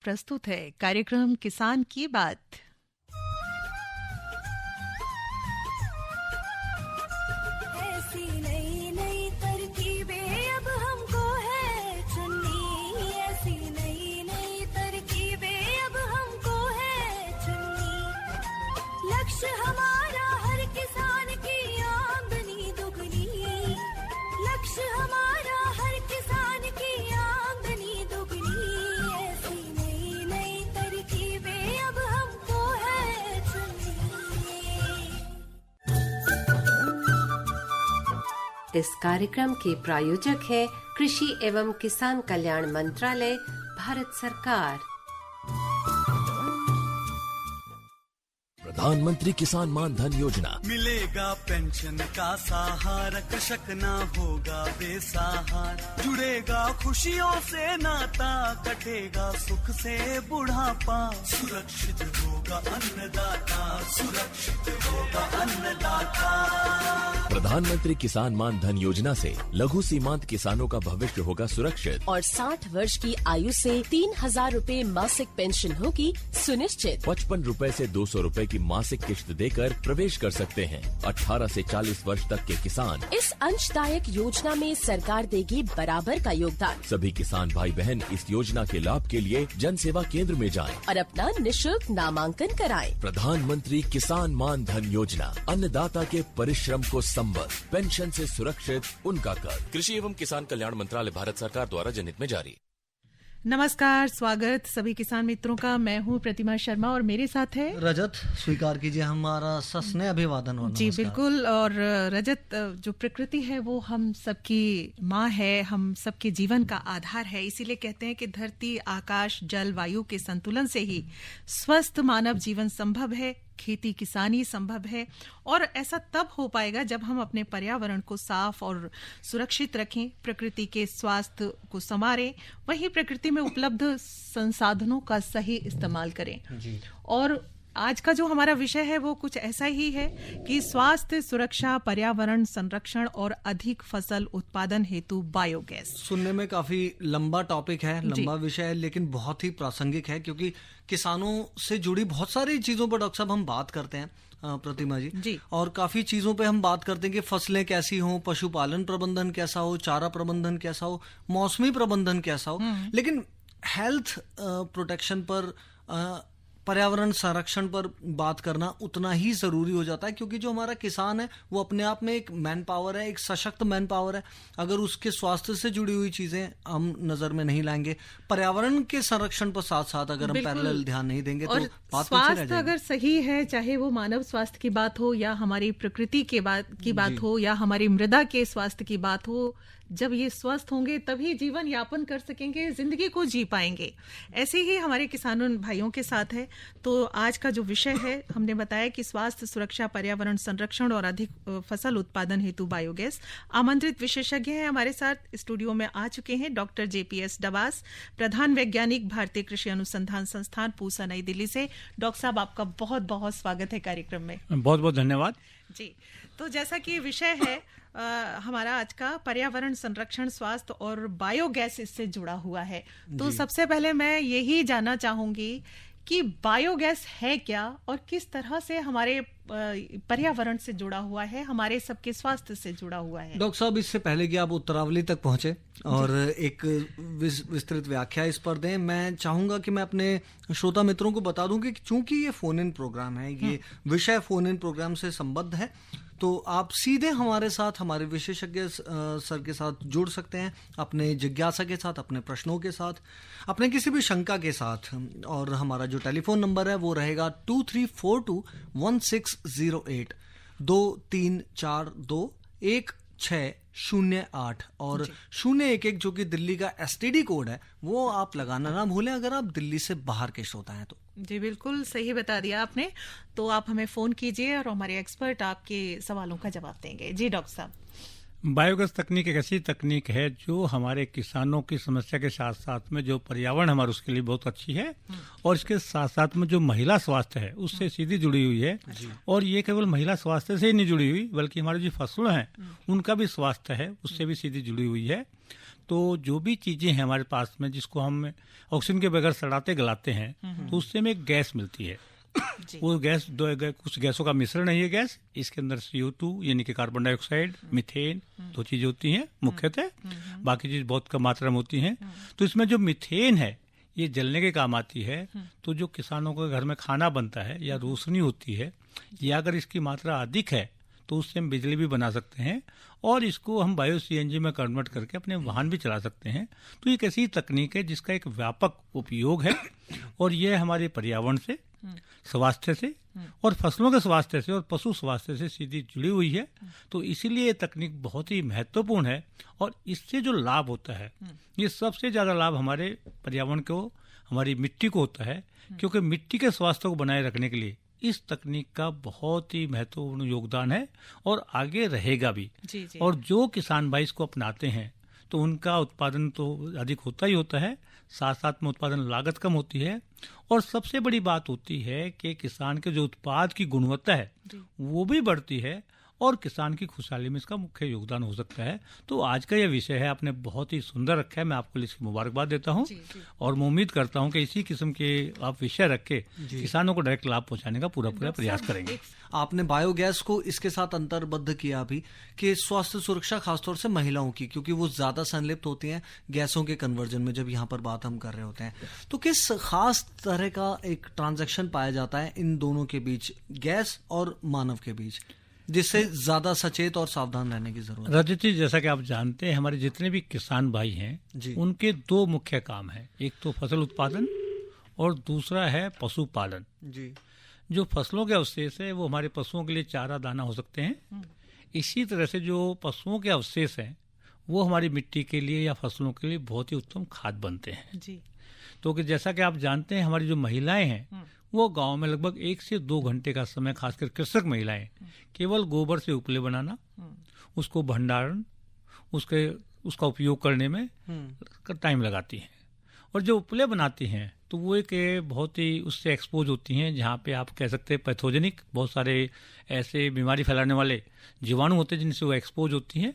प्रस्तुत है कार्यक्रम किसान की बात। ऐसी नई नई तरकीबें अब हमको है चुननी, ऐसी नई नई तरकीबें अब हमको है चुननी। लक्ष्य हमारा हर किसान की आमदनी दुगनी, लक्ष्य हमारा हर किसान की आमदनी दुगनी। ऐसी नई नई तरकीबें अब हमको है चुननी। इस कार्यक्रम के प्रायोजक है कृषि एवं किसान कल्याण मंत्रालय, भारत सरकार। प्रधानमंत्री किसान मान धन योजना। मिलेगा पेंशन का सहारा, कृषक ना होगा बेसहारा। जुड़ेगा खुशियों से नाता, कटेगा सुख से बुढ़ापा। सुरक्षित होगा अन्नदाता, सुरक्षित होगा अन्नदाता। प्रधानमंत्री किसान मान धन योजना से लघु सीमांत किसानों का भविष्य होगा सुरक्षित और 60 वर्ष की आयु से 3,000 रूपए मासिक पेंशन होगी सुनिश्चित। 55 रूपए से 200 रूपए की मासिक किश्त देकर प्रवेश कर सकते हैं 18 से 40 वर्ष तक के किसान। इस अंशदायक योजना में सरकार देगी बराबर का योगदान। सभी किसान भाई बहन इस योजना के लाभ के लिए जन सेवा केंद्र में जाएं और अपना निःशुल्क नामांकन कराएं। प्रधानमंत्री किसान मान धन योजना, अन्नदाता के परिश्रम को संबल, पेंशन से सुरक्षित उनका कर। कृषि एवं किसान कल्याण मंत्रालय, भारत सरकार द्वारा जनहित में जारी। नमस्कार, स्वागत सभी किसान मित्रों का। मैं हूं प्रतिमा शर्मा और मेरे साथ है रजत। स्वीकार कीजिए हमारा सस्ने अभिवादन। और जी बिल्कुल। और रजत, जो प्रकृति है वो हम सबकी माँ है, हम सबके जीवन का आधार है। इसीलिए कहते हैं कि धरती, आकाश, जल, वायु के संतुलन से ही स्वस्थ मानव जीवन संभव है, खेती किसानी संभव है। और ऐसा तब हो पाएगा जब हम अपने पर्यावरण को साफ और सुरक्षित रखें, प्रकृति के स्वास्थ्य को संवारें, वहीं प्रकृति में उपलब्ध संसाधनों का सही इस्तेमाल करें। और आज का जो हमारा विषय है वो कुछ ऐसा ही है कि स्वास्थ्य सुरक्षा, पर्यावरण संरक्षण और अधिक फसल उत्पादन हेतु बायोगैस। सुनने में काफी लंबा टॉपिक है, लंबा विषय है, लेकिन बहुत ही प्रासंगिक है क्योंकि किसानों से जुड़ी बहुत सारी चीजों पर डॉक्टर साहब हम बात करते हैं प्रतिमा जी। और काफी चीजों पे हम बात करते हैं कि फसलें कैसी हो, पशुपालन प्रबंधन कैसा हो, चारा प्रबंधन कैसा हो, मौसमी प्रबंधन कैसा हो। लेकिन हेल्थ प्रोटेक्शन पर, पर्यावरण संरक्षण पर बात करना उतना ही जरूरी हो जाता है क्योंकि जो हमारा किसान है वो अपने आप में एक मैन पावर है, एक सशक्त मैन पावर है। अगर उसके स्वास्थ्य से जुड़ी हुई चीजें हम नजर में नहीं लाएंगे, पर्यावरण के संरक्षण पर साथ साथ अगर हम पैरेलल ध्यान नहीं देंगे तो बात स्वास्थ्य अगर सही है, चाहे वो मानव स्वास्थ्य की बात हो या हमारी प्रकृति की बात हो या हमारी मृदा के स्वास्थ्य की बात हो, जब ये स्वस्थ होंगे तभी जीवन यापन कर सकेंगे, जिंदगी को जी पाएंगे। ऐसे ही हमारे किसानों भाइयों के साथ है। तो आज का जो विषय है, हमने बताया कि स्वास्थ्य सुरक्षा, पर्यावरण संरक्षण और अधिक फसल उत्पादन हेतु बायोगैस। आमंत्रित विशेषज्ञ हैं हमारे साथ स्टूडियो में आ चुके हैं डॉक्टर JPS डबास, प्रधान वैज्ञानिक, भारतीय कृषि अनुसंधान संस्थान, पूसा, नई दिल्ली से। डॉक्टर साहब, आपका बहुत बहुत स्वागत है कार्यक्रम में। बहुत बहुत धन्यवाद जी। तो जैसा कि विषय है हमारा आज का, पर्यावरण संरक्षण, स्वास्थ्य और बायोगैस इससे जुड़ा हुआ है। तो सबसे पहले मैं यही जानना चाहूंगी कि बायोगैस है क्या और किस तरह से हमारे पर्यावरण से जुड़ा हुआ है, हमारे सबके स्वास्थ्य से जुड़ा हुआ है। डॉक्टर साहब, इससे पहले कि आप उत्तरावली तक पहुंचे और एक विस्तृत व्याख्या इस पर दें, मैं चाहूंगा कि मैं अपने श्रोता मित्रों को बता दूं कि चूंकि ये फोन इन प्रोग्राम है, ये विषय फोन इन प्रोग्राम से संबद्ध है, तो आप सीधे हमारे साथ, हमारे विशेषज्ञ सर के साथ जुड़ सकते हैं, अपने जिज्ञासा के साथ, अपने प्रश्नों के साथ, अपने किसी भी शंका के साथ। और हमारा जो टेलीफोन नंबर है वो रहेगा 23421608 23421608 और 011 जो कि दिल्ली का STD कोड है, वो आप लगाना ना भूलें अगर आप दिल्ली से बाहर के श्रोता हैं तो। जी बिल्कुल सही बता दिया आपने। तो आप हमें फोन कीजिए और हमारे एक्सपर्ट आपके सवालों का जवाब देंगे। जी डॉक्टर साहब। बायोगैस तकनीक एक ऐसी तकनीक है जो हमारे किसानों की समस्या के साथ साथ में जो पर्यावरण हमारा उसके लिए बहुत अच्छी है और इसके साथ साथ में जो महिला स्वास्थ्य है उससे सीधी जुड़ी हुई है। और ये केवल महिला स्वास्थ्य से ही नहीं जुड़ी हुई बल्कि हमारी जो फसलें हैं उनका भी स्वास्थ्य है उससे भी सीधी जुड़ी हुई है। तो जो भी चीजें हैं हमारे पास में जिसको हम ऑक्सीजन के बगैर सड़ाते गलाते हैं तो उससे हमें एक गैस मिलती है। वो गैस कुछ गैसों का मिश्रण है ये गैस। इसके अंदर CO2 यानी कि कार्बन डाइऑक्साइड, मीथेन, 2 चीजें होती हैं मुख्यतः, बाकी चीज बहुत कम मात्रा में होती हैं। तो इसमें जो मीथेन है ये जलने के काम आती है। तो जो किसानों के घर में खाना बनता है या रोशनी होती है, या अगर इसकी मात्रा अधिक है तो उससे हम बिजली भी बना सकते हैं और इसको हम बायो CNG में कन्वर्ट करके अपने वाहन भी चला सकते हैं। तो एक ऐसी तकनीक है जिसका एक व्यापक उपयोग है और यह हमारे पर्यावरण से, स्वास्थ्य से और फसलों के स्वास्थ्य से और पशु स्वास्थ्य से सीधी जुड़ी हुई है। तो इसीलिए ये तकनीक बहुत ही महत्वपूर्ण है और इससे जो लाभ होता है ये सबसे ज्यादा लाभ हमारे पर्यावरण को, हमारी मिट्टी को होता है, क्योंकि मिट्टी के स्वास्थ्य को बनाए रखने के लिए इस तकनीक का बहुत ही महत्वपूर्ण योगदान है और आगे रहेगा भी। जी जी। और जो किसान भाई इसको अपनाते हैं तो उनका उत्पादन तो अधिक होता ही होता है, साथ साथ में उत्पादन लागत कम होती है और सबसे बड़ी बात होती है कि किसान के जो उत्पाद की गुणवत्ता है वो भी बढ़ती है और किसान की खुशहाली में इसका मुख्य योगदान हो सकता है। तो आज का यह विषय है, आपने बहुत ही सुंदर रखा है, मैं आपको इसकी मुबारकबाद देता हूँ और मैं उम्मीद करता हूँ कि इसी किस्म के आप विषय रख के किसानों को डायरेक्ट लाभ पहुंचाने का पूरा प्रयास करेंगे। आपने बायोगैस को इसके साथ अंतर्बद्ध किया भी कि स्वास्थ्य सुरक्षा खासतौर से महिलाओं की, क्योंकि वो ज्यादा संलिप्त होती हैं गैसों के कन्वर्जन में, जब यहाँ पर बात हम कर रहे होते हैं। तो किस खास तरह का एक ट्रांजैक्शन पाया जाता है इन दोनों के बीच, गैस और मानव के बीच, जिससे ज्यादा सचेत और सावधान रहने की जरूरत है? रजत जी, जैसा कि आप जानते हैं हमारे जितने भी किसान भाई हैं उनके 2 मुख्य काम हैं, एक तो फसल उत्पादन और दूसरा है पशुपालन। जी। जो फसलों के अवशेष है वो हमारे पशुओं के लिए चारा दाना हो सकते हैं। इसी तरह से जो पशुओं के अवशेष हैं वो हमारी मिट्टी के लिए या फसलों के लिए बहुत ही उत्तम खाद बनते हैं। जी। तो कि जैसा कि आप जानते हैं हमारी जो महिलाएं हैं वो गांव में लगभग 1 से 2 घंटे का समय, खासकर कृषक महिलाएं, केवल गोबर से उपले बनाना, उसको भंडारण, उसका उपयोग करने में टाइम लगाती हैं। और जो उपले बनाती हैं तो वो एक बहुत ही उससे एक्सपोज होती हैं जहाँ पे आप कह सकते हैं पैथोजेनिक, बहुत सारे ऐसे बीमारी फैलाने वाले जीवाणु होते हैं जिनसे वो एक्सपोज होती हैं।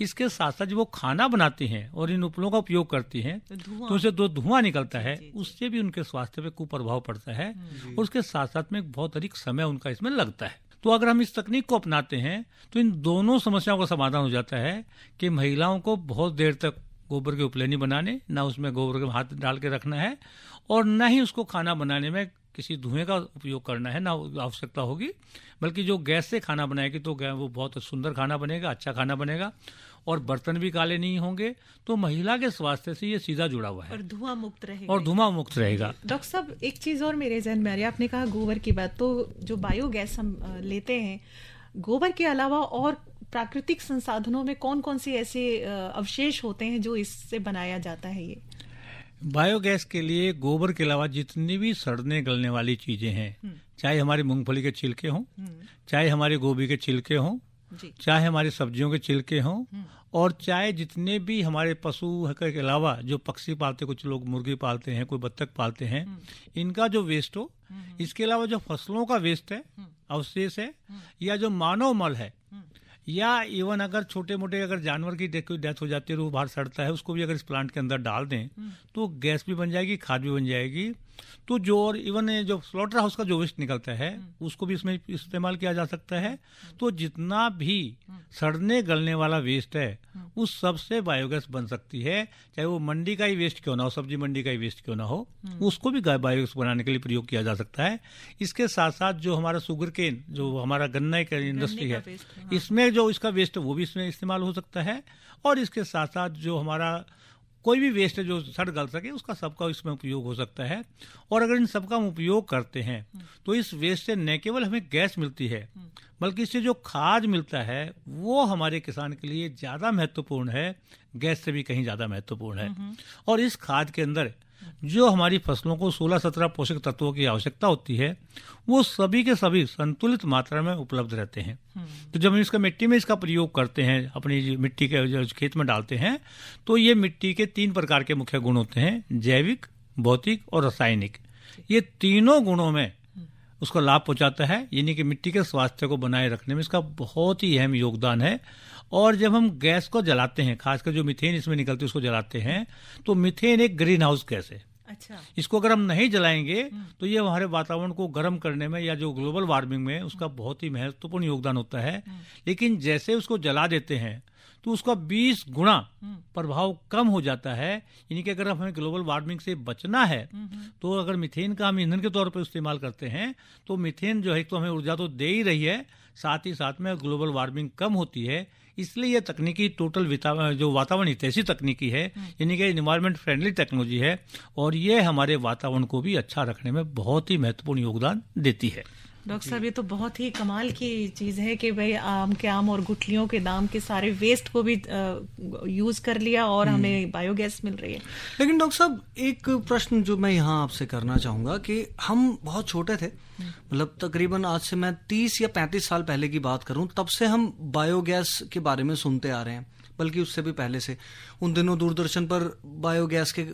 इसके साथ साथ जब वो खाना बनाती हैं और इन उपलों का उपयोग करती हैं तो उससे जो धुआं निकलता है उससे भी उनके स्वास्थ्य पे कुप्रभाव पड़ता है और उसके साथ साथ में बहुत अधिक समय उनका इसमें लगता है। तो अगर हम इस तकनीक को अपनाते हैं तो इन दोनों समस्याओं का समाधान हो जाता है कि महिलाओं को बहुत देर तक गोबर के उपले नहीं बनाने, ना उसमें गोबर के हाथ डाल के रखना है और न ही उसको खाना बनाने में किसी धुएं का उपयोग करना है, ना आवश्यकता होगी। बल्कि जो गैस से खाना बनाएगी तो वो बहुत सुंदर खाना बनेगा, अच्छा खाना बनेगा और बर्तन भी काले नहीं होंगे। तो महिला के स्वास्थ्य से ये सीधा जुड़ा हुआ है और धुआं मुक्त रहेगा। डॉक्टर साहब, एक चीज और मेरे जहन में आ रही है, आपने कहा गोबर की बात, तो जो बायोगैस हम लेते हैं, गोबर के अलावा और प्राकृतिक संसाधनों में कौन कौन से ऐसे अवशेष होते हैं जो इससे बनाया जाता है? ये बायोगैस के लिए गोबर के अलावा जितनी भी सड़ने गलने वाली चीजें हैं, चाहे हमारी मूंगफली के छिलके हों, चाहे हमारे गोभी के छिलके हों, चाहे हमारी सब्जियों के छिलके हों, और चाहे जितने भी हमारे पशु के अलावा जो पक्षी पालते, कुछ लोग मुर्गी पालते हैं, कोई बत्तख पालते हैं, इनका जो वेस्ट हो, इसके अलावा जो फसलों का वेस्ट है, अवशेष है, या जो मानव मल है, या इवन अगर छोटे मोटे अगर जानवर की डेथ हो जाती है तो वो बाहर सड़ता है, उसको भी अगर इस प्लांट के अंदर डाल दें तो गैस भी बन जाएगी, खाद भी बन जाएगी। तो जो और इवन जो स्लॉटर हाउस का जो वेस्ट निकलता है उसको भी इसमें इस्तेमाल किया जा सकता है। तो जितना भी सड़ने गलने वाला वेस्ट है उस सब से बायोगैस बन सकती है, चाहे वो मंडी का ही वेस्ट क्यों ना हो, सब्जी मंडी का ही वेस्ट क्यों ना हो, उसको भी बायोगैस बनाने के लिए प्रयोग किया जा सकता है। इसके साथ साथ जो हमारा शुगर केन, जो हमारा गन्ना का इंडस्ट्री है, इसमें जो इसका वेस्ट है वो भी इसमें इस्तेमाल हो सकता है। और इसके साथ साथ जो हमारा कोई भी वेस्ट है जो सड़ गल सके उसका सबका इसमें उपयोग हो सकता है। और अगर इन सबका हम उपयोग करते हैं तो इस वेस्ट से न केवल हमें गैस मिलती है बल्कि इससे जो खाद मिलता है वो हमारे किसान के लिए ज्यादा महत्वपूर्ण है, गैस से भी कहीं ज्यादा महत्वपूर्ण है। और इस खाद के अंदर जो हमारी फसलों को 16-17 पोषक तत्वों की आवश्यकता होती है वो सभी के सभी संतुलित मात्रा में उपलब्ध रहते हैं। तो जब हम इसका मिट्टी में इसका प्रयोग करते हैं, अपनी मिट्टी के जो खेत में डालते हैं, तो ये मिट्टी के 3 प्रकार के मुख्य गुण होते हैं, जैविक, भौतिक और रासायनिक। ये तीनों गुणों में उसको लाभ पहुंचाता है, यानी कि मिट्टी के स्वास्थ्य को बनाए रखने में इसका बहुत ही अहम योगदान है। और जब हम गैस को जलाते हैं, खासकर जो मीथेन इसमें निकलती है उसको जलाते हैं, तो मीथेन एक ग्रीन हाउस गैस है। अच्छा। इसको अगर हम नहीं जलाएंगे तो ये हमारे वातावरण को गर्म करने में या जो ग्लोबल वार्मिंग में उसका बहुत ही महत्वपूर्ण योगदान होता है। लेकिन जैसे उसको जला देते हैं तो उसका 20 गुना प्रभाव कम हो जाता है। यानी कि अगर हमें ग्लोबल वार्मिंग से बचना है तो अगर मीथेन का हम ईंधन के तौर पर इस्तेमाल करते हैं तो मीथेन जो है तो हमें ऊर्जा तो दे ही रही है, साथ ही साथ में ग्लोबल वार्मिंग कम होती है। इसलिए यह तकनीकी टोटल जो वातावरण हितैषी तकनीकी है, यानी कि एनवायरमेंट फ्रेंडली टेक्नोलॉजी है, और ये हमारे वातावरण को भी अच्छा रखने में बहुत ही महत्वपूर्ण योगदान देती है। डॉक्टर साहब, ये तो बहुत ही कमाल की चीज़ है कि भाई आम के आम और गुठलियों के दाम के सारे वेस्ट को भी यूज कर लिया और हमें बायोगैस मिल रही है। लेकिन डॉक्टर साहब, एक प्रश्न जो मैं यहाँ आपसे करना चाहूंगा कि हम बहुत छोटे थे, मतलब तकरीबन आज से मैं 30 या 35 साल पहले की बात करूं, तब से हम बायोगैस के बारे में सुनते आ रहे हैं, बल्कि उससे भी पहले से। उन दिनों दूरदर्शन पर बायोगैस के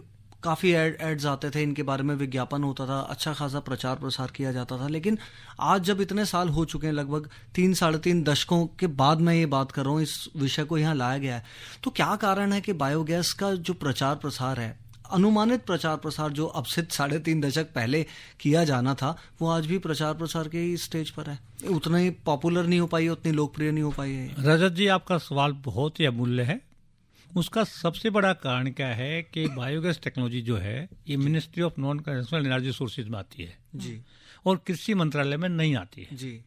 काफ़ी एड्स आते थे, इनके बारे में विज्ञापन होता था, अच्छा खासा प्रचार प्रसार किया जाता था। लेकिन आज जब इतने साल हो चुके हैं, लगभग 3 साढ़े 3 दशकों के बाद मैं ये बात कर रहा हूँ, इस विषय को यहाँ लाया गया है, तो क्या कारण है कि बायोगैस का जो प्रचार प्रसार है, अनुमानित प्रचार प्रसार जो अब से 3.5 दशक पहले किया जाना था, वो आज भी प्रचार प्रसार के ही स्टेज पर है, उतना ही पॉपुलर नहीं हो पाई है, उतनी लोकप्रिय नहीं हो पाई है? रजत जी, आपका सवाल बहुत ही अमूल्य है। उसका सबसे बड़ा कारण क्या है कि बायोगैस टेक्नोलॉजी जो है ये ministry of non conventional energy sources में आती है जी, और कृषि मंत्रालय में नहीं आती है जी।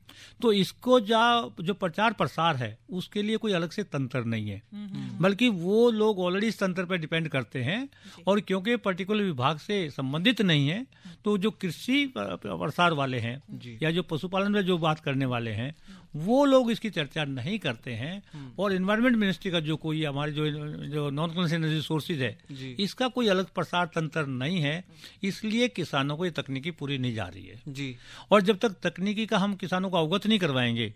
तो इसको जो प्रचार प्रसार है उसके लिए कोई अलग से तंत्र नहीं है, बल्कि वो लोग ऑलरेडी इस तंत्र पर डिपेंड करते हैं। और क्योंकि पर्टिकुलर विभाग से संबंधित नहीं है, तो जो कृषि प्रसार वाले हैं या जो पशुपालन में जो बात करने वाले हैं, वो लोग इसकी चर्चा नहीं करते हैं। और एनवायरमेंट मिनिस्ट्री का जो कोई हमारे जो नॉन कन्वेंशनल एनर्जी सोर्सेज है, इसका कोई अलग प्रसार तंत्र नहीं है, इसलिए किसानों को ये तकनीकी पूरी नहीं जा रही है जी। और जब तक तकनीकी का हम किसानों को अवगत नहीं करवाएंगे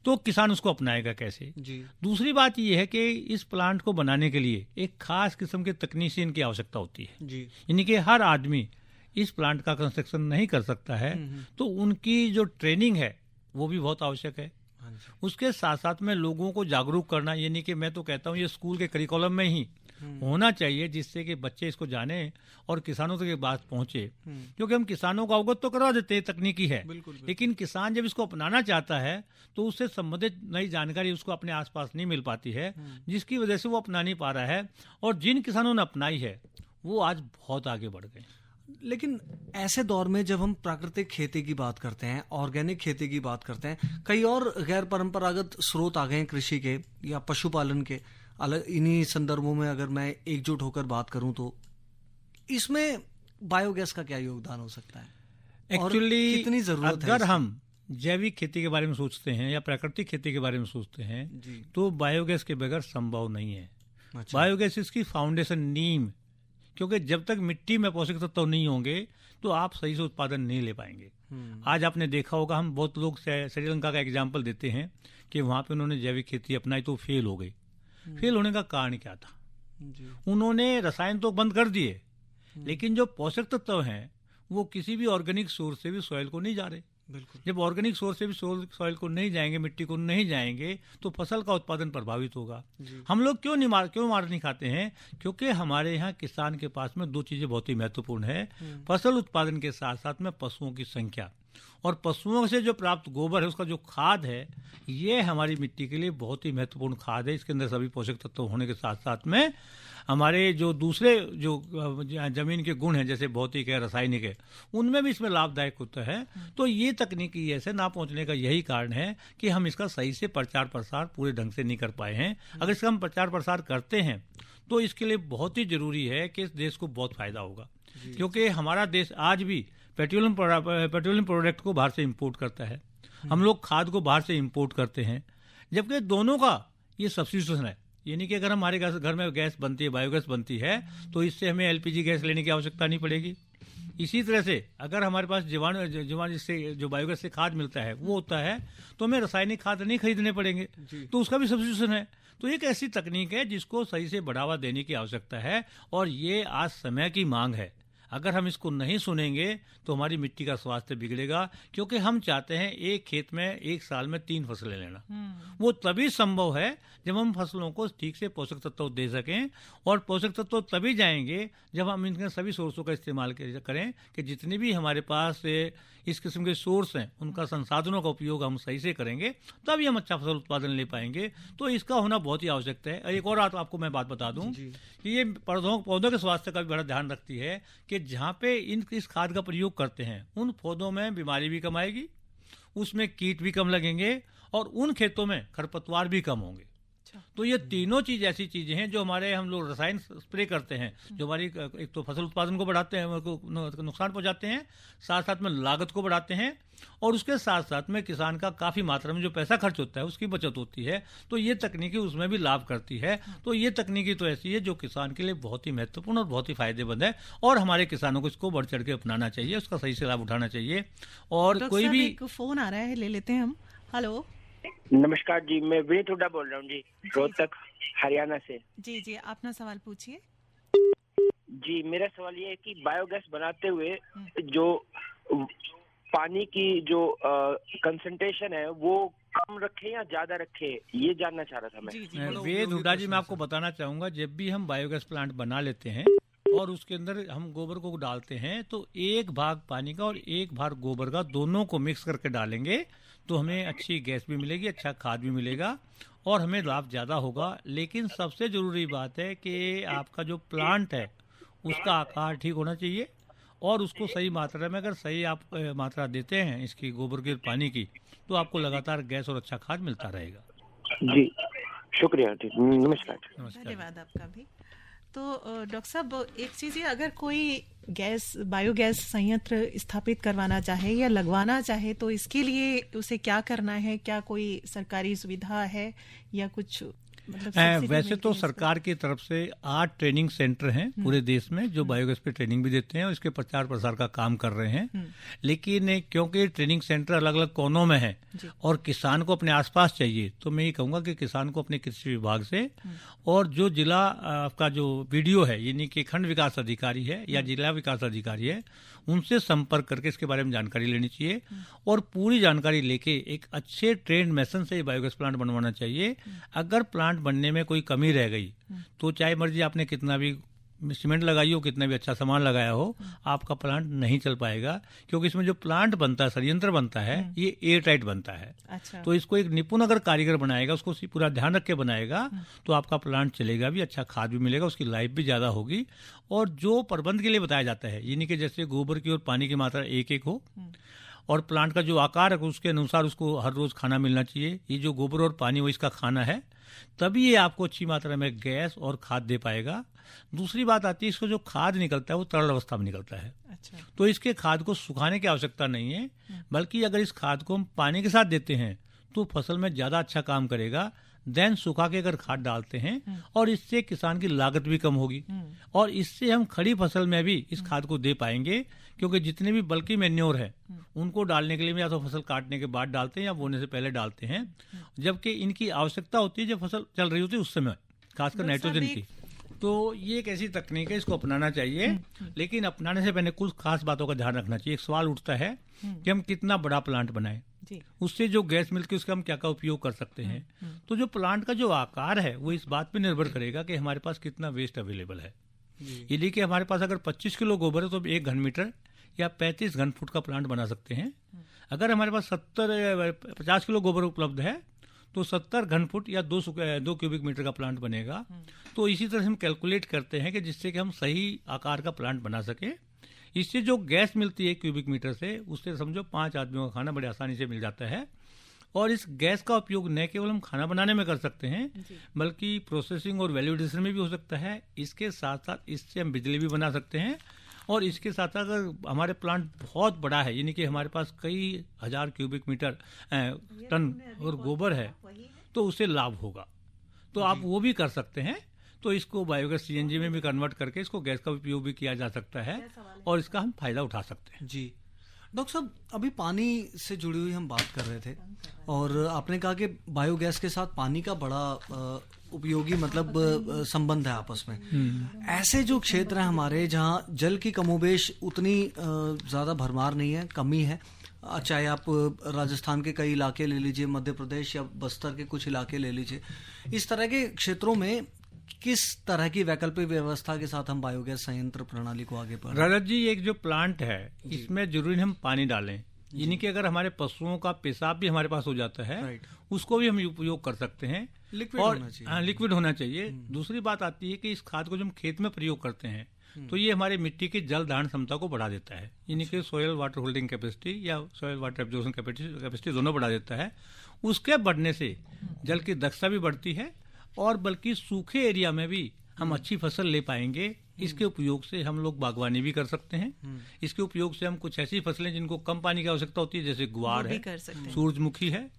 तो किसान उसको अपनाएगा कैसे जी। दूसरी बात यह है कि इस प्लांट को बनाने के लिए एक खास किस्म के तकनीशियन की आवश्यकता होती है जी। यानी कि हर आदमी इस प्लांट का कंस्ट्रक्शन नहीं कर सकता है, तो उनकी जो ट्रेनिंग है वो भी बहुत आवश्यक है। उसके साथ साथ में लोगों को जागरूक करना, यानी कि मैं तो कहता हूँ ये स्कूल के करिकुलम में ही होना चाहिए, जिससे कि बच्चे इसको जाने और किसानों तक ये बात पहुंचे। क्योंकि हम किसानों को अवगत तो करवा देते हैं, तकनीकी है, लेकिन किसान जब इसको अपनाना चाहता है तो उससे संबंधित नई जानकारी उसको अपने आसपास नहीं मिल पाती है, जिसकी वजह से वो अपना नहीं पा रहा है। और जिन किसानों ने अपनाई है वो आज बहुत आगे बढ़ गए। लेकिन ऐसे दौर में जब हम प्राकृतिक खेती की बात करते हैं, ऑर्गेनिक खेती की बात करते हैं, कई और गैर परंपरागत स्रोत आ गए हैं कृषि के या पशुपालन के। अलग इन्हीं संदर्भों में अगर मैं एकजुट होकर बात करूं तो इसमें बायोगैस का क्या योगदान हो सकता है? एक्चुअली कितनी जरूरत है? अगर हम जैविक खेती के बारे में सोचते हैं या प्राकृतिक खेती के बारे में सोचते हैं तो बायोगैस के बगैर संभव नहीं है। अच्छा। बायोगैस इसकी फाउंडेशन, नींव, क्योंकि जब तक मिट्टी में पोषक तत्व नहीं होंगे तो आप सही से उत्पादन नहीं ले पाएंगे। आज आपने देखा होगा, हम बहुत लोग श्रीलंका का एग्जाम्पल देते हैं कि वहां पे उन्होंने जैविक खेती अपनाई तो फेल हो गई। फेल होने का कारण क्या था? उन्होंने रसायन तो बंद कर दिए, लेकिन जो पोषक तत्व हैं वो किसी भी ऑर्गेनिक सोर्स से भी सॉइल को नहीं जा रहे। जब ऑर्गेनिक सोर्स से भी सॉइल को नहीं जाएंगे, मिट्टी को नहीं जाएंगे, तो फसल का उत्पादन प्रभावित होगा। हम लोग क्यों मार नहीं खाते हैं? क्योंकि हमारे यहाँ किसान के पास में 2 चीजें बहुत ही महत्वपूर्ण है, फसल उत्पादन के साथ साथ में पशुओं की संख्या, और पशुओं से जो प्राप्त गोबर है उसका जो खाद है, ये हमारी मिट्टी के लिए बहुत ही महत्वपूर्ण खाद है। इसके अंदर सभी पोषक तत्व होने के साथ साथ में हमारे जो दूसरे जो जमीन के गुण हैं, जैसे भौतिक है, रासायनिक है, उनमें भी इसमें लाभदायक होता है। तो ये तकनीकी ऐसे ना पहुंचने का यही कारण है कि हम इसका सही से प्रचार प्रसार पूरे ढंग से नहीं कर पाए हैं। अगर इसका हम प्रचार प्रसार करते हैं तो इसके लिए बहुत ही जरूरी है कि इस देश को बहुत फायदा होगा, क्योंकि हमारा देश आज भी पेट्रोलियम प्रोडक्ट को बाहर से इंपोर्ट करता है। हम लोग खाद को बाहर से इंपोर्ट करते हैं, जबकि दोनों का ये सब्स्टिट्यूशन है। यानी कि अगर हमारे घर में गैस बनती है, बायोगैस बनती है, तो इससे हमें एलपीजी गैस लेने की आवश्यकता नहीं पड़ेगी। इसी तरह से अगर हमारे पास जीवाणु जिससे जो बायोगैस से खाद मिलता है वो होता है, तो हमें रासायनिक खाद नहीं खरीदने पड़ेंगे, तो उसका भी सब्स्टिट्यूशन है। तो एक ऐसी तकनीक है जिसको सही से बढ़ावा देने की आवश्यकता है, और ये आज समय की मांग है। अगर हम इसको नहीं सुनेंगे तो हमारी मिट्टी का स्वास्थ्य बिगड़ेगा, क्योंकि हम चाहते हैं एक खेत में एक साल में 3 फसलें लेना। वो तभी संभव है जब हम फसलों को ठीक से पोषक तत्व दे सकें, और पोषक तत्व तभी जाएंगे जब हम इनके सभी सोर्सों का इस्तेमाल करें कि जितनी भी हमारे पास इस किस्म के सोर्स हैं उनका संसाधनों का उपयोग हम सही से करेंगे, तभी हम अच्छा फसल उत्पादन ले पाएंगे। तो इसका होना बहुत ही आवश्यक है। एक और आपको मैं बात बता दूं कि ये पौधों के स्वास्थ्य का भी बड़ा ध्यान रखती है कि जहाँ पे इस खाद का प्रयोग करते हैं उन पौधों में बीमारी भी कम आएगी, उसमें कीट भी कम लगेंगे, और उन खेतों में खरपतवार भी कम होंगे। तो ये तीनों चीज ऐसी चीजें हैं जो हमारे हम लोग रसायन स्प्रे करते हैं, जो हमारी एक तो फसल उत्पादन को बढ़ाते हैं, नुकसान पहुंचाते हैं, साथ साथ में लागत को बढ़ाते हैं, और उसके साथ साथ में किसान का काफी मात्रा में जो पैसा खर्च होता है उसकी बचत होती है। तो ये तकनीकी उसमें भी लाभ करती है। तो ये तकनीकी तो ऐसी है जो किसान के लिए बहुत ही महत्वपूर्ण और बहुत ही फायदेमंद है, और हमारे किसानों को इसको बढ़ चढ़ के अपनाना चाहिए, उसका सही से लाभ उठाना चाहिए। और कोई भी फोन आ रहा है, ले लेते हैं हम। हेलो, नमस्कार जी, मैं विनीत हुड्डा बोल रहा हूँ जी, रोहतक हरियाणा से। जी जी, अपना सवाल पूछिए। जी, मेरा सवाल ये है कि बायोगैस बनाते हुए जो पानी की जो कंसंट्रेशन है वो कम रखे या ज्यादा रखे, ये जानना चाह रहा था मैं। वेद हुड्डा जी, मैं आपको बताना चाहूंगा, जब भी हम बायोगैस प्लांट बना लेते हैं और उसके अंदर हम गोबर को डालते हैं तो 1 भाग पानी का और 1 भाग गोबर का दोनों को मिक्स करके डालेंगे, तो हमें अच्छी गैस भी मिलेगी, अच्छा खाद भी मिलेगा, और हमें लाभ ज़्यादा होगा। लेकिन सबसे ज़रूरी बात है कि आपका जो प्लांट है उसका आकार ठीक होना चाहिए, और उसको सही मात्रा में, अगर सही आप मात्रा देते हैं इसकी गोबर की और पानी की, तो आपको लगातार गैस और अच्छा खाद मिलता रहेगा। जी, शुक्रिया, नमस्कार। धन्यवाद आपका भी। तो डॉक्टर साहब, एक चीज़ है, अगर कोई बायोगैस संयंत्र स्थापित करवाना चाहे या लगवाना चाहे तो इसके लिए उसे क्या करना है? क्या कोई सरकारी सुविधा है या कुछ वैसे तो सरकार की तरफ से 8 ट्रेनिंग सेंटर हैं पूरे देश में जो बायोगैस पे ट्रेनिंग भी देते हैं और इसके प्रचार प्रसार का काम कर रहे हैं। लेकिन क्योंकि ट्रेनिंग सेंटर अलग अलग कोनों में है और किसान को अपने आसपास चाहिए, तो मैं ये कहूँगा कि किसान को अपने कृषि विभाग से और जो जिला का जो वीडियो है, यानी कि खंड विकास अधिकारी है या जिला विकास अधिकारी है, उनसे संपर्क करके इसके बारे में जानकारी लेनी चाहिए और पूरी जानकारी लेके एक अच्छे ट्रेंड मेसन से बायोगैस प्लांट बनवाना चाहिए। अगर प्लांट बनने में कोई कमी रह गई तो चाहे मर्जी आपने कितना भी सीमेंट लगाई हो, कितना भी अच्छा सामान लगाया हो, आपका प्लांट नहीं चल पाएगा, क्योंकि इसमें जो प्लांट बनता है, संयंत्र बनता है, ये एयर टाइट बनता है। अच्छा। तो इसको एक निपुण अगर कारीगर बनाएगा, उसको पूरा ध्यान रख के बनाएगा, तो आपका प्लांट चलेगा भी, अच्छा खाद भी मिलेगा, उसकी लाइफ भी ज्यादा होगी। और जो प्रबंध के लिए बताया जाता है, यानी कि जैसे गोबर की और पानी की मात्रा 1-1 हो और प्लांट का जो आकार है उसके अनुसार उसको हर रोज खाना मिलना चाहिए। ये जो गोबर और पानी वो इसका खाना है, तभी ये आपको अच्छी मात्रा में गैस और खाद दे पाएगा। दूसरी बात आती है, इसको जो खाद निकलता है वो तरल अवस्था में निकलता है। अच्छा। तो इसके खाद को सुखाने की आवश्यकता नहीं है, बल्कि अगर इस खाद को हम पानी के साथ देते हैं तो फसल में ज्यादा अच्छा काम करेगा। देन सुखा के अगर खाद डालते हैं और इससे किसान की लागत भी कम होगी और इससे हम खड़ी फसल में भी इस खाद को दे पाएंगे, क्योंकि जितने भी बल्कि मैन्योर है उनको डालने के लिए या तो फसल काटने के बाद डालते हैं या बोने से पहले डालते हैं, जबकि इनकी आवश्यकता होती है जब फसल चल रही होती है उस समय, खासकर नाइट्रोजन की। तो ये एक ऐसी तकनीक है, इसको अपनाना चाहिए, लेकिन अपनाने से पहले कुछ खास बातों का ध्यान रखना चाहिए। एक सवाल उठता है कि हम कितना बड़ा प्लांट बनाएं, उससे जो गैस मिलती है उसका हम क्या क्या उपयोग कर सकते हैं। तो जो प्लांट का जो आकार है वो इस बात पे निर्भर करेगा कि हमारे पास कितना वेस्ट अवेलेबल है। ये कि हमारे पास अगर 25 किलो गोबर है तो 1 घन मीटर या 35 घन फुट का प्लांट बना सकते हैं। अगर हमारे पास 50 किलो गोबर उपलब्ध है तो 70 घन फुट या 2 क्यूबिक मीटर का प्लांट बनेगा। तो इसी तरह हम कैलकुलेट करते हैं कि जिससे कि हम सही आकार का प्लांट बना सके। इससे जो गैस मिलती है क्यूबिक मीटर से, उससे समझो 5 आदमियों का खाना बड़े आसानी से मिल जाता है। और इस गैस का उपयोग न केवल हम खाना बनाने में कर सकते हैं, बल्कि प्रोसेसिंग और वैल्यू एडिशन में भी हो सकता है। इसके साथ साथ इससे हम बिजली भी बना सकते हैं। और इसके साथ अगर हमारे प्लांट बहुत बड़ा है, यानी कि हमारे पास कई हजार क्यूबिक मीटर टन और गोबर है, तो उससे लाभ होगा। तो आप वो भी कर सकते हैं। तो इसको बायोगैस सीएनजी में भी कन्वर्ट करके इसको गैस का उपयोग भी किया जा सकता है और इसका हम फायदा उठा सकते हैं। जी डॉक्टर साहब, अभी पानी से जुड़ी हुई हम बात कर रहे थे और आपने कहा कि बायोगैस के साथ पानी का बड़ा उपयोगी मतलब संबंध है आपस में। ऐसे जो क्षेत्र हैं हमारे जहाँ जल की कमोबेश उतनी ज़्यादा भरमार नहीं है, कमी है, चाहे आप राजस्थान के कई इलाके ले लीजिए, मध्य प्रदेश या बस्तर के कुछ इलाके ले लीजिए, इस तरह के क्षेत्रों में किस तरह की वैकल्पिक व्यवस्था के साथ हम बायोगैस संयंत्र प्रणाली को आगे बढ़ाएं? रजत जी, एक जो प्लांट है इसमें जरूरी हम पानी डालें, यानी कि अगर हमारे पशुओं का पेशाब भी हमारे पास हो जाता है उसको भी हम उपयोग कर सकते हैं, लिक्विड होना चाहिए। दूसरी बात आती है कि इस खाद को जब हम खेत में प्रयोग करते हैं तो ये हमारे मिट्टी की जल धारण क्षमता को बढ़ा देता है, यानी कि सोयल वाटर होल्डिंग कैपेसिटी या सोयल वाटर एब्जॉर्प्शन कैपेसिटी दोनों बढ़ा देता है। उसके बढ़ने से जल की दक्षता भी बढ़ती है और बल्कि सूखे एरिया में भी हम अच्छी फसल ले पाएंगे। इसके उपयोग से हम लोग बागवानी भी कर सकते हैं। इसके उपयोग से हम कुछ ऐसी फसलें जिनको कम पानी की आवश्यकता होती है, जैसे गुआर है, सूरजमुखी है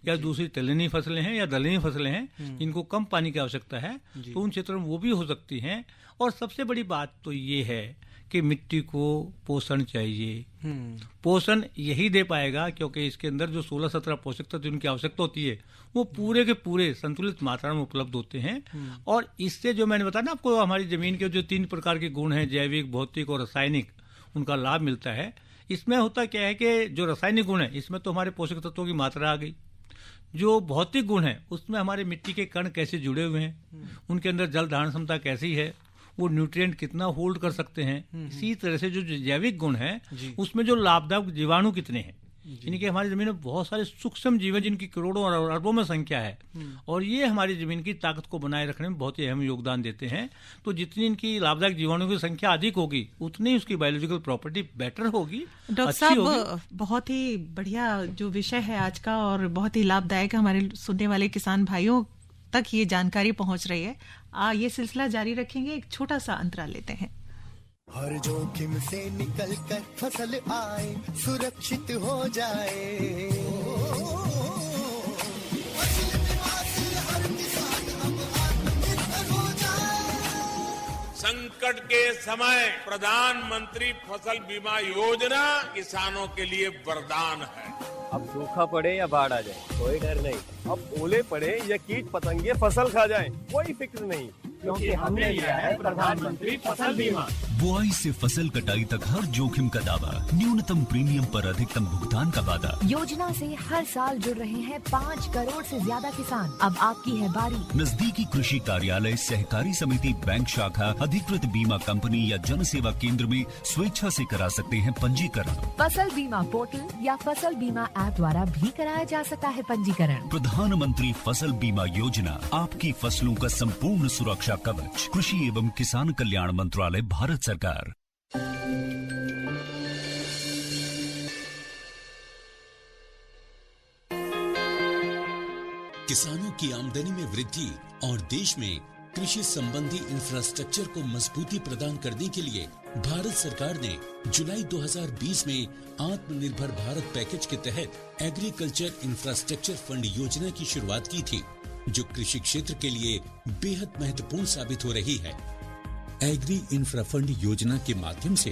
या दूसरी तिलहनी फसलें हैं या दलहनी फसलें हैं जिनको कम पानी की आवश्यकता है, तो उन क्षेत्रों में वो भी हो सकती हैं। और सबसे बड़ी बात तो ये है कि मिट्टी को पोषण चाहिए। पोषण यही दे पाएगा क्योंकि इसके अंदर जो 16-17 पोषक तत्व जिनकी आवश्यकता होती है वो पूरे के पूरे संतुलित मात्रा में उपलब्ध होते हैं। और इससे जो मैंने बताया ना आपको, हमारी जमीन के जो 3 प्रकार के गुण हैं, जैविक, भौतिक और रासायनिक, उनका लाभ मिलता है। इसमें होता क्या है कि जो रासायनिक गुण है इसमें तो हमारे पोषक तत्वों की मात्रा आ गई, जो भौतिक गुण है उसमें हमारे मिट्टी के कण कैसे जुड़े हुए हैं, उनके अंदर जल धारण क्षमता कैसी है, वो न्यूट्रिएंट कितना होल्ड कर सकते हैं। इसी तरह से जो जैविक गुण है उसमें जो लाभदायक जीवाणु कितने हैं, यानी कि हमारी जमीन में बहुत सारे सूक्ष्म जीव हैं जिनकी करोड़ों और अरबों में संख्या है और ये हमारी जमीन की ताकत को बनाए रखने में बहुत ही अहम योगदान देते हैं। तो जितनी इनकी लाभदायक जीवाणुओं की संख्या अधिक होगी उतनी उसकी बायोलॉजिकल प्रॉपर्टी बेटर होगी। डॉक्टर साहब, बहुत ही बढ़िया जो विषय है आज का और बहुत ही लाभदायक, हमारे सुनने वाले किसान भाइयों तक ये जानकारी पहुंच रही है। ये सिलसिला जारी रखेंगे, एक छोटा सा अंतराल लेते हैं। हर जोखिम से निकल कर फसल आए, सुरक्षित हो जाए, हर किसान अब आत्मनिर्भर हो जाए। संकट के समय प्रधानमंत्री फसल बीमा योजना किसानों के लिए वरदान है। अब सूखा पड़े या बाढ़ आ जाए कोई डर नहीं, अब ओले पड़े या कीट पतंगे फसल खा जाए कोई फिक्र नहीं, क्योंकि हमने लिया है प्रधानमंत्री फसल बीमा। बुआई से फसल कटाई तक हर जोखिम का दावा, न्यूनतम प्रीमियम पर अधिकतम भुगतान का वादा। योजना से हर साल जुड़ रहे हैं 5 करोड़ से ज्यादा किसान। अब आपकी है बारी। नजदीकी कृषि कार्यालय, सहकारी समिति, बैंक शाखा, अधिकृत बीमा कंपनी या जन सेवा केंद्र में स्वेच्छा से करा सकते हैं पंजीकरण। फसल बीमा पोर्टल या फसल बीमा ऐप द्वारा भी कराया जा सकता है पंजीकरण। प्रधानमंत्री फसल बीमा योजना, आपकी फसलों का संपूर्ण सुरक्षा कवच। कृषि एवं किसान कल्याण मंत्रालय, भारत सरकार। किसानों की आमदनी में वृद्धि और देश में कृषि संबंधी इंफ्रास्ट्रक्चर को मजबूती प्रदान करने के लिए भारत सरकार ने जुलाई 2020 में आत्मनिर्भर भारत पैकेज के तहत एग्रीकल्चर इंफ्रास्ट्रक्चर फंड योजना की शुरुआत की थी, जो कृषि क्षेत्र के लिए बेहद महत्वपूर्ण साबित हो रही है। एग्री इंफ्रा फंड योजना के माध्यम से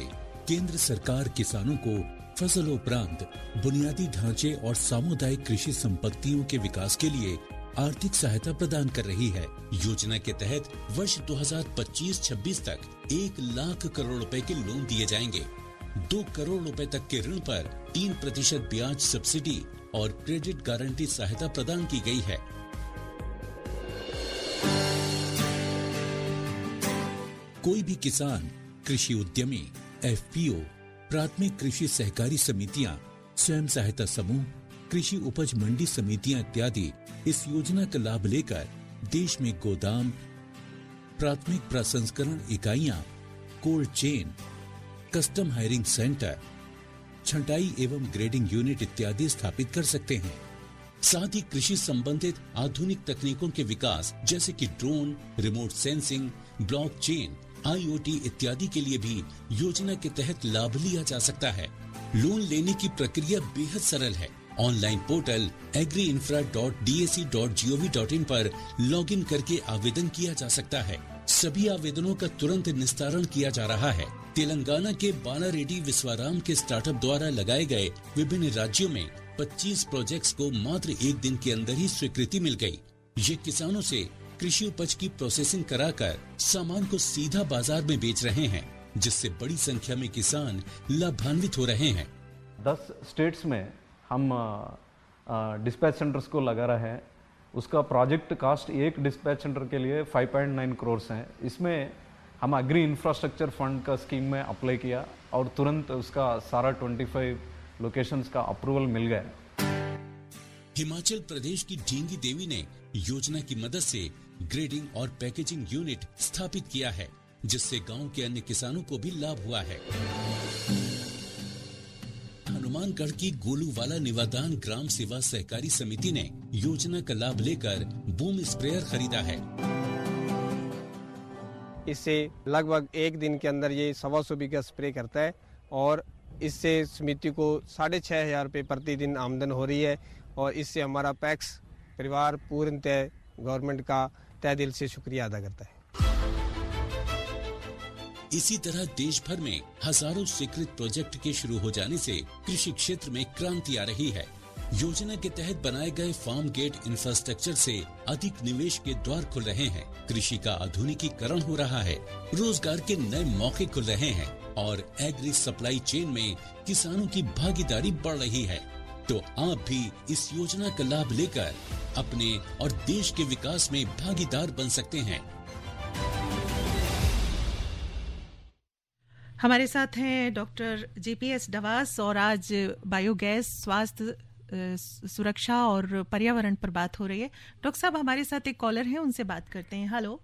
केंद्र सरकार किसानों को फसल उपरांत बुनियादी ढांचे और सामुदायिक कृषि संपत्तियों के विकास के लिए आर्थिक सहायता प्रदान कर रही है। योजना के तहत वर्ष 2025-26 तक 1 लाख करोड़ रुपए के लोन दिए जाएंगे। 2 करोड़ रुपए तक के ऋण पर 3% ब्याज सब्सिडी और क्रेडिट गारंटी सहायता प्रदान की गई है। कोई भी किसान, कृषि उद्यमी, एफपीओ, प्राथमिक कृषि सहकारी समितियां, स्वयं सहायता समूह, कृषि उपज मंडी समितियां इत्यादि इस योजना का लाभ लेकर देश में गोदाम, प्राथमिक प्रसंस्करण इकाइयां, cold chain, custom hiring centre, छंटाई एवं ग्रेडिंग यूनिट इत्यादि स्थापित कर सकते हैं। साथ ही कृषि संबंधित आधुनिक तकनीकों के विकास जैसे कि drone, remote sensing, blockchain, IoT इत्यादि के लिए भी योजना के तहत लाभ लिया जा सकता है। लोन लेने की प्रक्रिया बेहद सरल है। ऑनलाइन पोर्टल agriinfra.dac.gov.in पर लॉगिन करके आवेदन किया जा सकता है। सभी आवेदनों का तुरंत निस्तारण किया जा रहा है। तेलंगाना के बालारेड्डी विश्वाराम के स्टार्टअप द्वारा लगाए गए विभिन्न राज्यों में 25 प्रोजेक्ट्स को मात्र एक दिन के अंदर ही स्वीकृति मिल गई। ये किसानों से कृषि उपज की प्रोसेसिंग कराकर सामान को सीधा बाजार में बेच रहे हैं, जिससे बड़ी संख्या में किसान लाभान्वित हो रहे हैं। 10 स्टेट्स में हम डिस्पैच सेंटर्स को लगा रहे हैं। उसका प्रोजेक्ट कास्ट एक डिस्पैच सेंटर के लिए 5.9 करोड़ है। इसमें हम एग्री इंफ्रास्ट्रक्चर फंड का स्कीम में अप्लाई किया और तुरंत उसका सारा 25 लोकेशंस का अप्रूवल मिल गया। हिमाचल प्रदेश की ढींगी देवी ने योजना की मदद से ग्रेडिंग और पैकेजिंग यूनिट स्थापित किया है, जिससे गांव के अन्य किसानों को भी लाभ हुआ है। हनुमानगढ़ की गोलूवाला निवादान ग्राम सेवा सहकारी समिति ने योजना का लाभ लेकर बूम स्प्रेयर खरीदा है। इससे लगभग एक दिन के अंदर ये 125 बीघा स्प्रे करता है और इससे समिति को 6,500 रुपये प्रतिदिन आमदन हो रही है और इससे हमारा पैक्स परिवार पूर्णतः गवर्नमेंट का तहे दिल से शुक्रिया अदा करता है। इसी तरह देश भर में हजारों स्वीकृत प्रोजेक्ट के शुरू हो जाने से कृषि क्षेत्र में क्रांति आ रही है। योजना के तहत बनाए गए फार्म गेट इंफ्रास्ट्रक्चर से अधिक निवेश के द्वार खुल रहे हैं, कृषि का आधुनिकीकरण हो रहा है, रोजगार के नए मौके खुल रहे हैं और एग्री सप्लाई चेन में किसानों की भागीदारी बढ़ रही है। तो आप भी इस योजना का लाभ लेकर अपने और देश के विकास में भागीदार बन सकते हैं। हमारे साथ हैं डॉक्टर JPS डवास और आज बायोगैस, स्वास्थ्य, सुरक्षा और पर्यावरण पर बात हो रही है। डॉक्टर साहब हमारे साथ एक कॉलर है, उनसे बात करते हैं। हेलो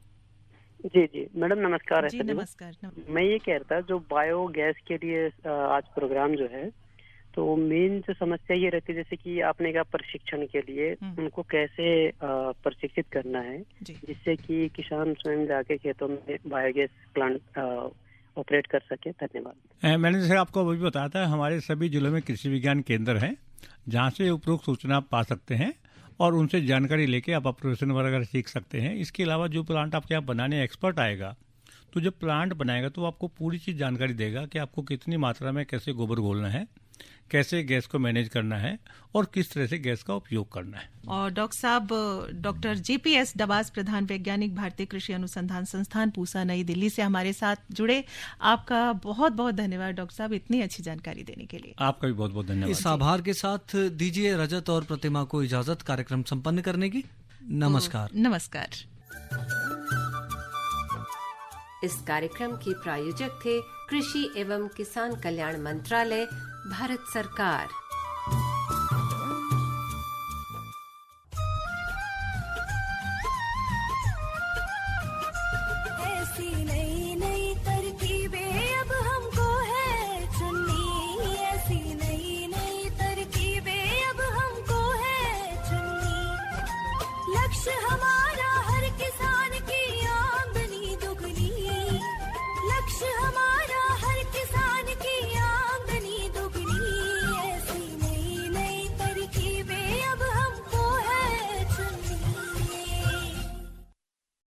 जी मैडम नमस्कार। जी नमस्कार। मैं ये कह रहा था, जो बायोगैस के लिए आज प्रोग्राम जो है, तो मेन जो समस्या ये रहती है, जैसे कि आपने कहा प्रशिक्षण के लिए उनको कैसे प्रशिक्षित करना है, जिससे कि किसान स्वयं जाके खेतों में बायोगैस प्लांट ऑपरेट कर सके। धन्यवाद। मैंने जैसे आपको अभी बताया था, हमारे सभी जिलों में कृषि विज्ञान केंद्र हैं, जहाँ से उपरोक्त सूचना आप पा सकते हैं और उनसे जानकारी लेके आप ऑपरेशन वगैरह सीख सकते हैं। इसके अलावा जो प्लांट आपके यहाँ बनाने एक्सपर्ट आएगा, तो जब प्लांट बनाएगा तो आपको पूरी चीज़ जानकारी देगा कि आपको कितनी मात्रा में कैसे गोबर घोलना है, कैसे गैस को मैनेज करना है और किस तरह से गैस का उपयोग करना है। और डॉक्टर साहब, डॉक्टर JPS डवास, प्रधान वैज्ञानिक, भारतीय कृषि अनुसंधान संस्थान पूसा, नई दिल्ली से हमारे साथ जुड़े। आपका बहुत बहुत धन्यवाद डॉक्टर साहब, इतनी अच्छी जानकारी देने के लिए। आपका भी बहुत बहुत धन्यवाद। इस आभार के साथ दीजिए रजत और प्रतिमा को इजाजत कार्यक्रम संपन्न करने की। नमस्कार। नमस्कार। इस कार्यक्रम के प्रायोजक थे कृषि एवं किसान कल्याण मंत्रालय, भारत सरकार।